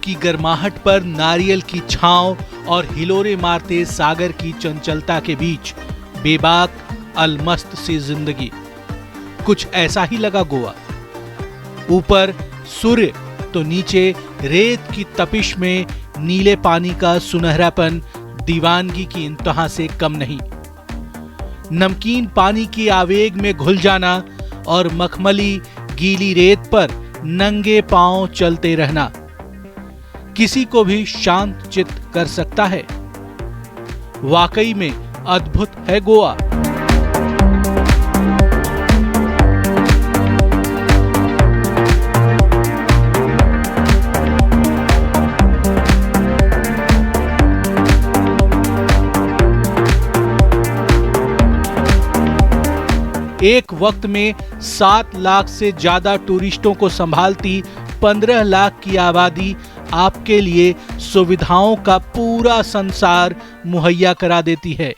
की गर्माहट पर नारियल की छांव और हिलोरे मारते सागर की चंचलता के बीच बेबाक अलमस्त सी जिंदगी। कुछ ऐसा ही लगा गोवा। ऊपर सूर्य तो नीचे रेत की तपिश में नीले पानी का सुनहरापन दीवानगी की इंतहा से कम नहीं। नमकीन पानी की आवेग में घुल जाना और मखमली गीली रेत पर नंगे पांव चलते रहना किसी को भी शांत चित्त कर सकता है। वाकई में अद्भुत है गोवा। एक वक्त में 7 लाख से ज्यादा टूरिस्टों को संभालती 15 लाख की आबादी आपके लिए सुविधाओं का पूरा संसार मुहैया करा देती है।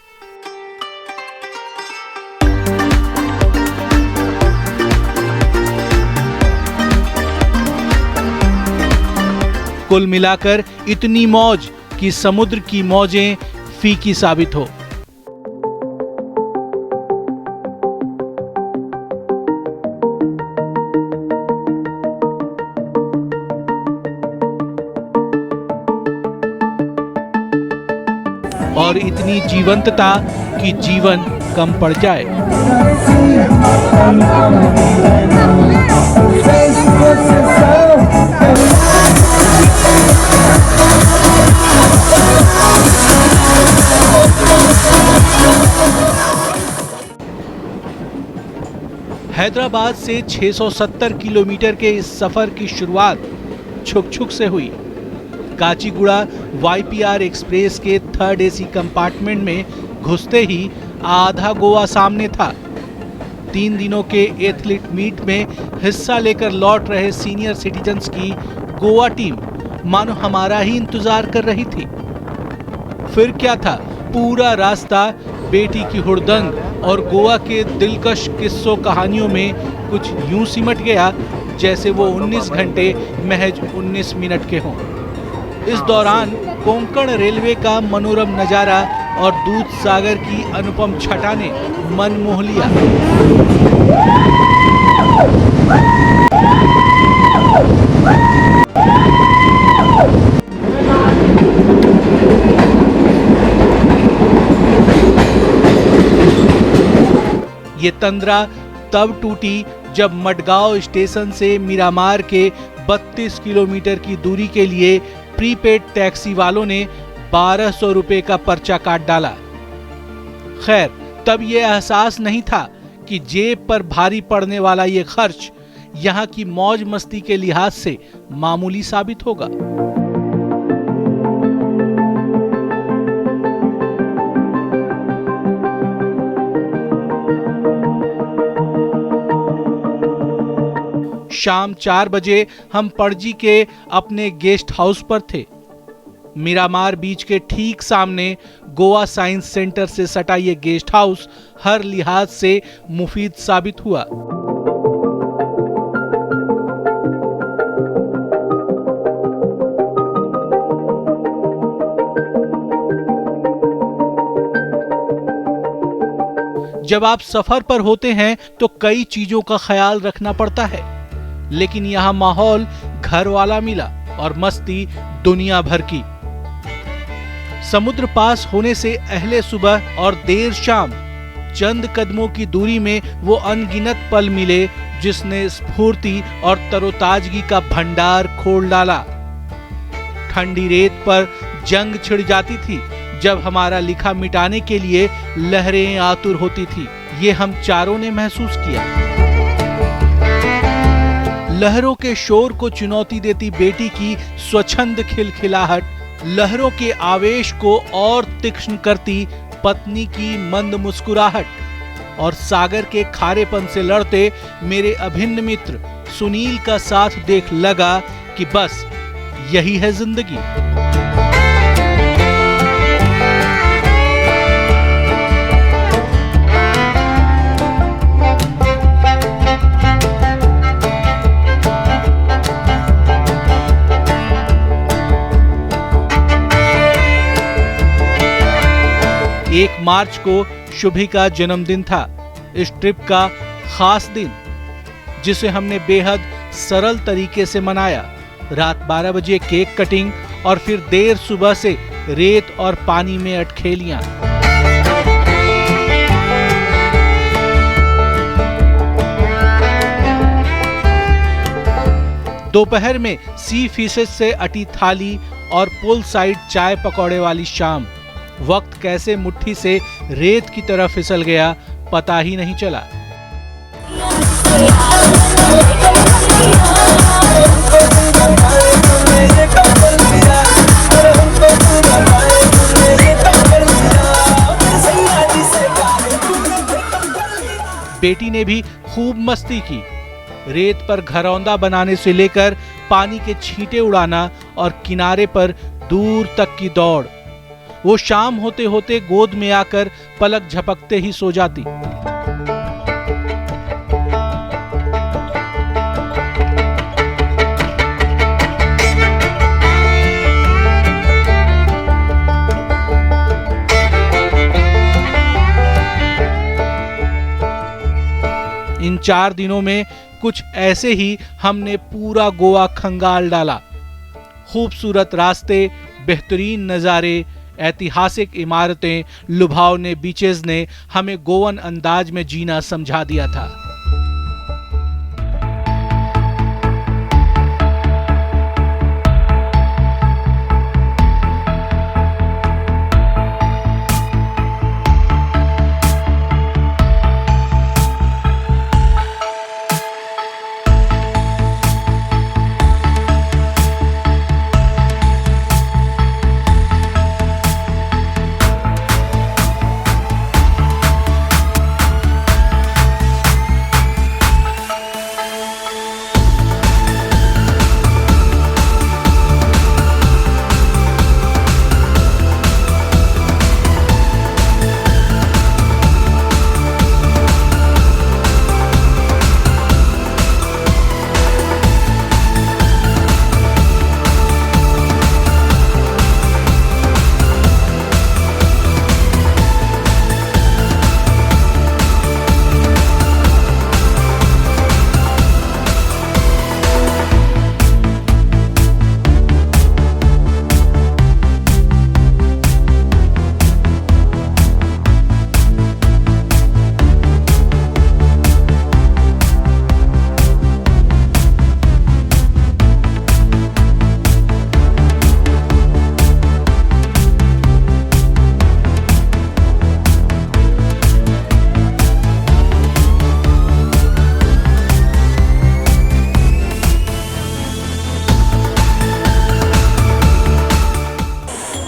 कुल मिलाकर इतनी मौज कि समुद्र की मौजें फीकी साबित हो। और इतनी जीवंतता कि जीवन कम पड़ जाए। हैदराबाद से 670 किलोमीटर के इस सफर की शुरुआत छुक छुक से हुई। काचीगुड़ा YPR एक्सप्रेस के 3rd AC कंपार्टमेंट में घुसते ही आधा गोवा सामने था। 3 दिनों के एथलीट मीट में हिस्सा लेकर लौट रहे सीनियर सिटीजन्स की गोवा टीम मानो हमारा ही इंतजार कर रही थी। फिर क्या था, पूरा रास्ता बेटी की हुड़दंग और गोवा के दिलकश किस्सों कहानियों में कुछ यूं सिमट गया जैसे वो 19 घंटे महज 19 मिनट के हों। इस दौरान कोंकण रेलवे का मनोरम नजारा और दूध सागर की अनुपम छटा ने मन मोह लिया। ये तंद्रा तब टूटी जब मडगांव स्टेशन से मिरामार के 32 किलोमीटर की दूरी के लिए प्रीपेड टैक्सी वालों ने 1200 रुपए का पर्चा काट डाला। खैर, तब यह एहसास नहीं था कि जेब पर भारी पड़ने वाला यह खर्च यहाँ की मौज मस्ती के लिहाज से मामूली साबित होगा। शाम 4 बजे हम पणजी के अपने गेस्ट हाउस पर थे। मिरामार बीच के ठीक सामने गोवा साइंस सेंटर से सटा ये गेस्ट हाउस हर लिहाज से मुफीद साबित हुआ। जब आप सफर पर होते हैं तो कई चीजों का ख्याल रखना पड़ता है, लेकिन यहाँ माहौल घर वाला मिला और मस्ती दुनिया भर की। समुद्र पास होने से अहले सुबह और देर शाम चंद कदमों की दूरी में वो अनगिनत पल मिले जिसने स्फूर्ति और तरोताजगी का भंडार खोल डाला। ठंडी रेत पर जंग छिड़ जाती थी जब हमारा लिखा मिटाने के लिए लहरें आतुर होती थी। ये हम चारों ने महसूस किया। लहरों के शोर को चुनौती देती बेटी की स्वच्छंद खिलखिलाहट, लहरों के आवेश को और तीक्ष्ण करती पत्नी की मंद मुस्कुराहट और सागर के खारेपन से लड़ते मेरे अभिन्न मित्र सुनील का साथ देख लगा कि बस यही है जिंदगी। 1 मार्च को शुभी का जन्मदिन था, इस ट्रिप का खास दिन, जिसे हमने बेहद सरल तरीके से मनाया। रात 12 बजे केक कटिंग और फिर देर सुबह से रेत और पानी में अटखेलियां। दोपहर में सी फिशेज से अटी थाली और पुल साइड चाय पकौड़े वाली शाम। वक्त कैसे मुट्ठी से रेत की तरफ फिसल गया पता ही नहीं चला। बेटी ने भी खूब मस्ती की। रेत पर घरौंदा बनाने से लेकर पानी के छींटे उड़ाना और किनारे पर दूर तक की दौड़। वो शाम होते होते गोद में आकर पलक झपकते ही सो जाती। इन 4 दिनों में कुछ ऐसे ही हमने पूरा गोवा खंगाल डाला। खूबसूरत रास्ते, बेहतरीन नज़ारे, ऐतिहासिक इमारतें, लुभावने बीचेस ने हमें गोवन अंदाज में जीना समझा दिया था।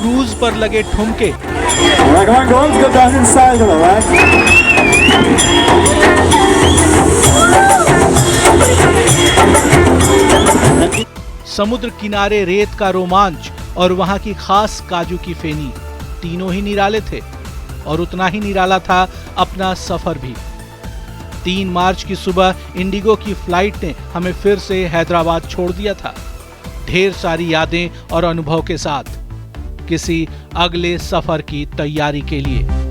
क्रूज पर लगे ठुमके, समुद्र किनारे रेत का रोमांच और वहां की खास काजू की फेनी, तीनों ही निराले थे। और उतना ही निराला था अपना सफर भी। 3 मार्च की सुबह इंडिगो की फ्लाइट ने हमें फिर से हैदराबाद छोड़ दिया था, ढेर सारी यादें और अनुभव के साथ, किसी अगले सफर की तैयारी के लिए।